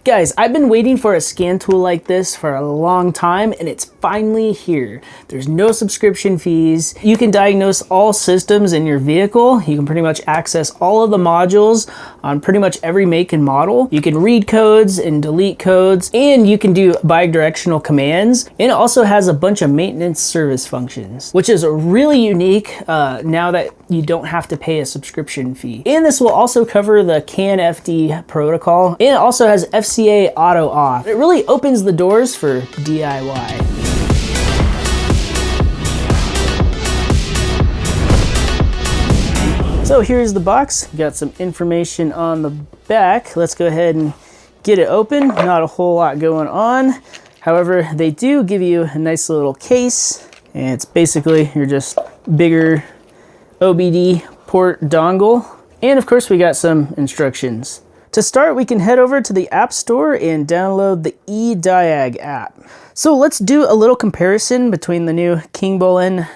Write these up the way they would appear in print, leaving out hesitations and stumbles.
Guys, I've been waiting for a scan tool like this for a long time, and it's finally here. There's no subscription fees. You can diagnose all systems in your vehicle. You can pretty much access all of the modules on pretty much every make and model. You can read codes and delete codes, and you can do bidirectional commands. And it also has a bunch of maintenance service functions, which is really unique now that you don't have to pay a subscription fee. And this will also cover the CAN-FD protocol, and it also has FCA auto off. It really opens the doors for DIY. So here's the box. Got some information on the back. Let's go ahead and get it open. Not a whole lot going on. However, they do give you a nice little case, and it's basically your just bigger OBD port dongle. And of course, we got some instructions. To start, we can head over to the App Store and download the Ediag app. So let's do a little comparison between the new KingBolen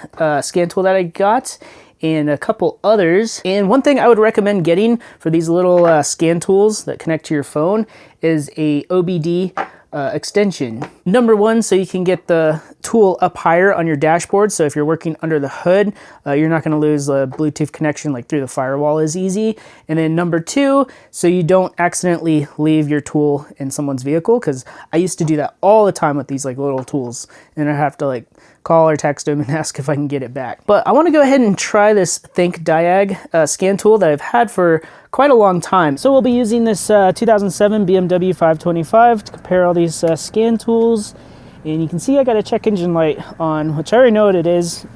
scan tool that I got and a couple others. And one thing I would recommend getting for these little scan tools that connect to your phone is a OBD extension. Number one, so you can get the tool up higher on your dashboard. So if you're working under the hood, you're not going to lose a Bluetooth connection like through the firewall as easy. And then number two, so you don't accidentally leave your tool in someone's vehicle, because I used to do that all the time with these like little tools, and I have to like call or text them and ask if I can get it back. But I want to go ahead and try this Ediag scan tool that I've had for quite a long time. So we'll be using this 2007 BMW 525 to compare all these scan tools. And you can see I got a check engine light on, which I already know what it is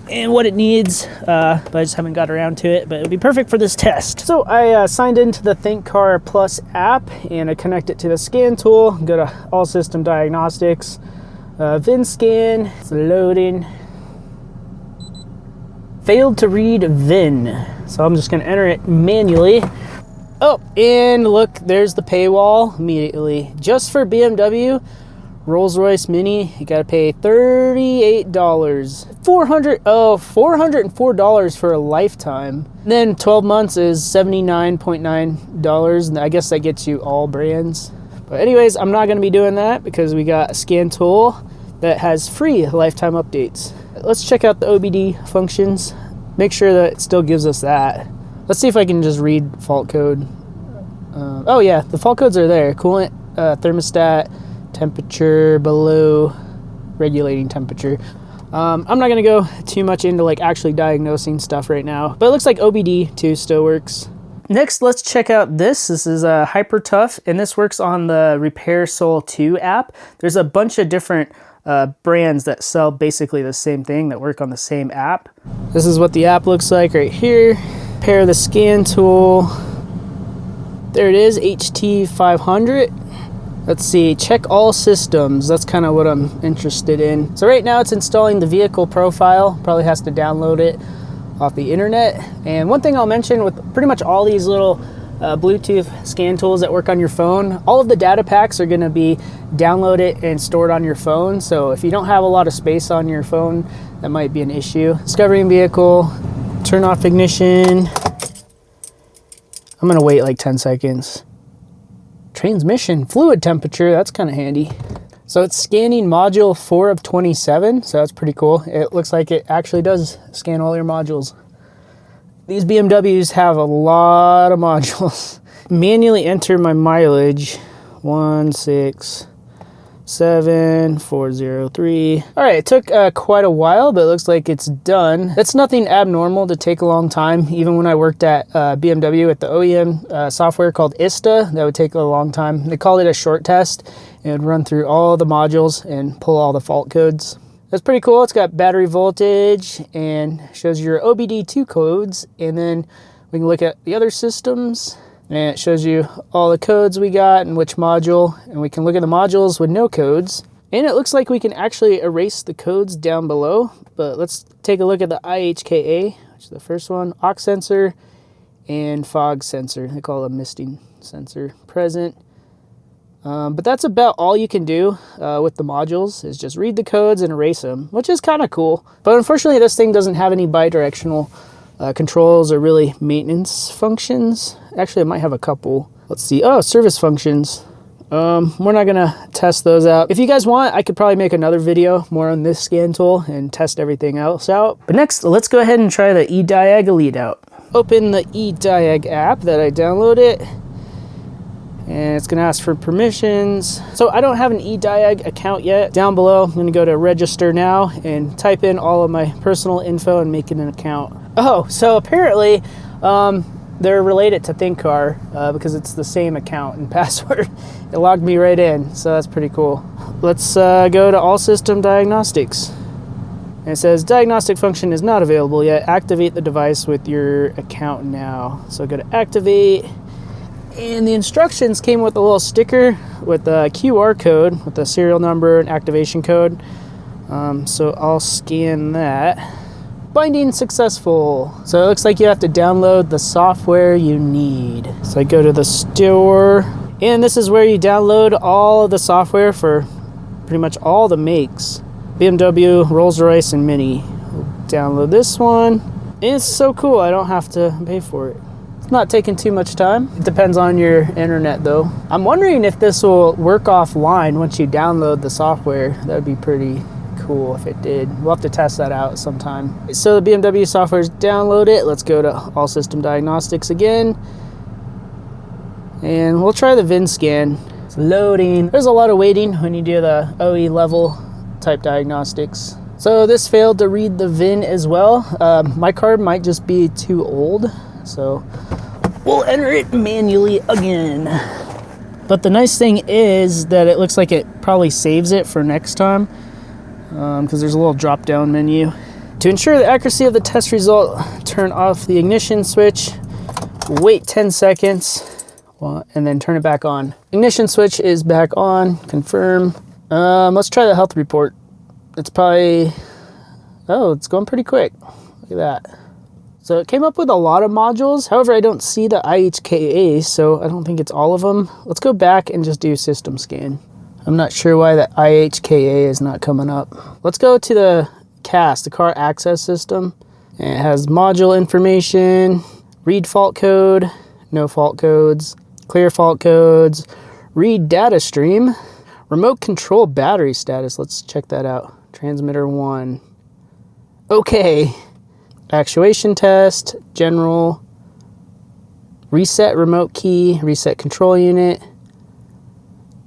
and what it needs, but I just haven't got around to it, but it'll be perfect for this test. So I signed into the ThinkCar Plus app, and I connect it to the scan tool, go to All System Diagnostics, VIN scan, it's loading. Failed to read VIN. So I'm just gonna enter it manually. Oh, and look, there's the paywall immediately. Just for BMW, Rolls-Royce Mini, you gotta pay $38. $404 for a lifetime. Then 12 months is $79.9, and I guess that gets you all brands. But anyways, I'm not gonna be doing that because we got a scan tool that has free lifetime updates. Let's check out the OBD functions. Make sure that it still gives us that. Let's see if I can just read fault code. Oh yeah, the fault codes are there. Coolant, thermostat, temperature, below, regulating temperature. I'm not gonna go too much into like actually diagnosing stuff right now, but it looks like OBD too still works. Next, let's check out this. This is Hyper Tough, and this works on the Repair Soul 2 app. There's a bunch of different brands that sell basically the same thing that work on the same app. This is what the app looks like right here. Pair the scan tool. There it is, HT500. Let's see, check all systems. That's kind of what I'm interested in. So right now it's installing the vehicle profile. Probably has to download it off the internet. And one thing I'll mention with pretty much all these little Bluetooth scan tools that work on your phone, all of the data packs are going to be downloaded and stored on your phone. So if you don't have a lot of space on your phone, that might be an issue. Discovering vehicle, turn off ignition. I'm going to wait like 10 seconds. Transmission fluid temperature, that's kind of handy. So it's scanning module 4 of 27, so that's pretty cool. It looks like it actually does scan all your modules. These BMWs have a lot of modules. Manually enter my mileage, 167,403. All right, it took quite a while, but it looks like it's done. That's nothing abnormal to take a long time. Even when I worked at BMW at the OEM software called ISTA, that would take a long time. They called it a short test. It would run through all the modules and pull all the fault codes. That's pretty cool. It's got battery voltage and shows your OBD2 codes. And then we can look at the other systems, and it shows you all the codes we got and which module. And we can look at the modules with no codes. And it looks like we can actually erase the codes down below. But let's take a look at the IHKA, which is the first one, aux sensor and fog sensor. They call it a misting sensor present. But that's about all you can do with the modules, is just read the codes and erase them, which is kind of cool. But unfortunately, this thing doesn't have any bidirectional controls or really maintenance functions. Actually, it might have a couple. Let's see. Oh, service functions. We're not gonna test those out. If you guys want, I could probably make another video more on this scan tool and test everything else out. But next, let's go ahead and try the Ediag Elite out. Open the Ediag app that I downloaded, and it's gonna ask for permissions. So I don't have an Ediag account yet. Down below, I'm gonna go to register now and type in all of my personal info and make it an account. Oh, so apparently, they're related to ThinkCar because it's the same account and password. It logged me right in, so that's pretty cool. Let's go to All System Diagnostics. And it says diagnostic function is not available yet. Activate the device with your account now. So go to activate, and the instructions came with a little sticker with a QR code with the serial number and activation code. So I'll scan that. Binding successful. So it looks like you have to download the software you need. So I go to the store, and this is where you download all of the software for pretty much all the makes. BMW, Rolls-Royce, and Mini. We'll download this one. And it's so cool, I don't have to pay for it. It's not taking too much time. It depends on your internet though. I'm wondering if this will work offline once you download the software. That would be pretty cool if it did. We'll have to test that out sometime. So the BMW software is downloaded. Let's go to All System Diagnostics again, and we'll try the VIN scan. It's loading. There's a lot of waiting when you do the OE level type diagnostics. So this failed to read the VIN as well. My card might just be too old, so we'll enter it manually again. But the nice thing is that it looks like it probably saves it for next time, because there's a little drop down menu. To ensure the accuracy of the test result, turn off the ignition switch, wait 10 seconds, and then turn it back on. Ignition switch is back on, confirm. Let's try the health report. It's probably, oh, it's going pretty quick. Look at that. So it came up with a lot of modules. However, I don't see the IHKA, so I don't think it's all of them. Let's go back and just do system scan. I'm not sure why the IHKA is not coming up. Let's go to the CAS, the car access system. And it has module information, read fault code, no fault codes, clear fault codes, read data stream, remote control battery status. Let's check that out. Transmitter 1. Okay. Actuation test, general, reset remote key, reset control unit,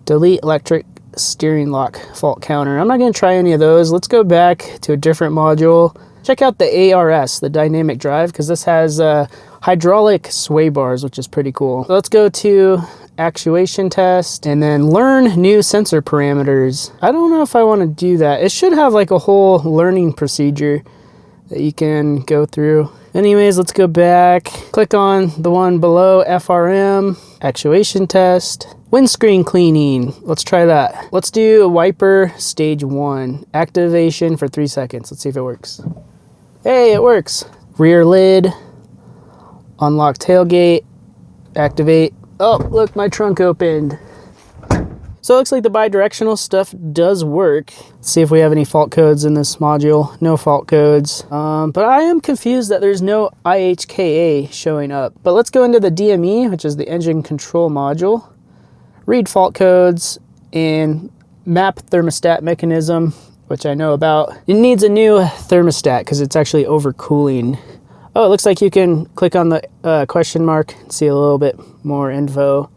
delete electric steering lock fault counter. I'm not going to try any of those. Let's go back to a different module. Check out the ARS, the dynamic drive, because this has hydraulic sway bars, which is pretty cool. So let's go to actuation test and then learn new sensor parameters. I don't know if I want to do that. It should have like a whole learning procedure that you can go through. Anyways, let's go back. Click on the one below, FRM, actuation test, windscreen cleaning. Let's try that. Let's do a wiper stage 1. Activation for 3 seconds. Let's see if it works. Hey, it works. Rear lid, unlock tailgate, activate. Oh, look, my trunk opened. So it looks like the bidirectional stuff does work. Let's see if we have any fault codes in this module. No fault codes. But I am confused that there's no IHKA showing up. But let's go into the DME, which is the engine control module. Read fault codes and map thermostat mechanism, which I know about. It needs a new thermostat because it's actually overcooling. Oh, it looks like you can click on the question mark and see a little bit more info.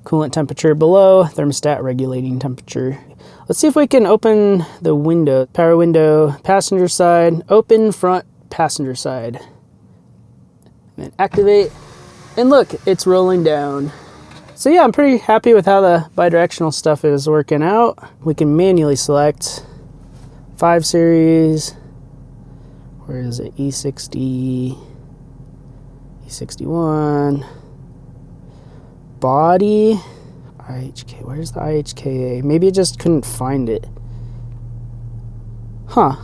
Coolant temperature below, thermostat regulating temperature. Let's see if we can open the window. Power window, passenger side, open front passenger side. And activate. And look, it's rolling down. So yeah, I'm pretty happy with how the bidirectional stuff is working out. We can manually select 5 series. Where is it? E60, E61. Body, IHK, where's the IHKA? Maybe I just couldn't find it. Huh.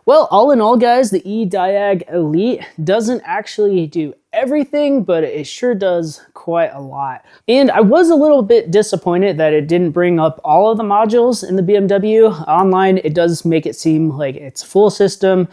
Well, all in all, guys, the Ediag Elite doesn't actually do everything, but it sure does quite a lot. And I was a little bit disappointed that it didn't bring up all of the modules in the BMW. Online, it does make it seem like it's full system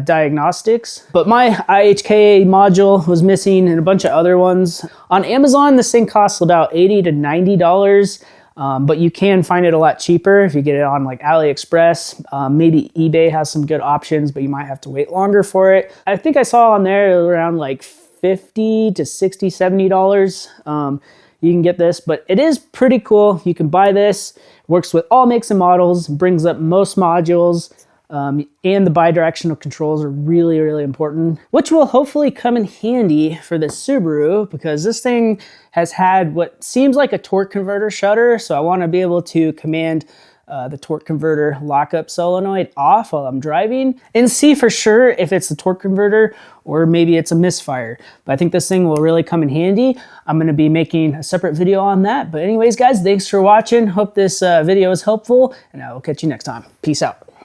diagnostics, but my IHKA module was missing and a bunch of other ones. On Amazon, this thing costs about $80 to $90. But you can find it a lot cheaper if you get it on like AliExpress. Maybe eBay has some good options, but you might have to wait longer for it. I think I saw on there around like $50 to $60, $70. You can get this, but it is pretty cool. You can buy this. Works with all makes and models, brings up most modules, and the bidirectional controls are really, really important, which will hopefully come in handy for the Subaru because this thing has had what seems like a torque converter shutter. So I want to be able to command the torque converter lockup solenoid off while I'm driving and see for sure if it's the torque converter or maybe it's a misfire. But I think this thing will really come in handy. I'm going to be making a separate video on that. But anyways, guys, thanks for watching. Hope this video is helpful, and I will catch you next time. Peace out.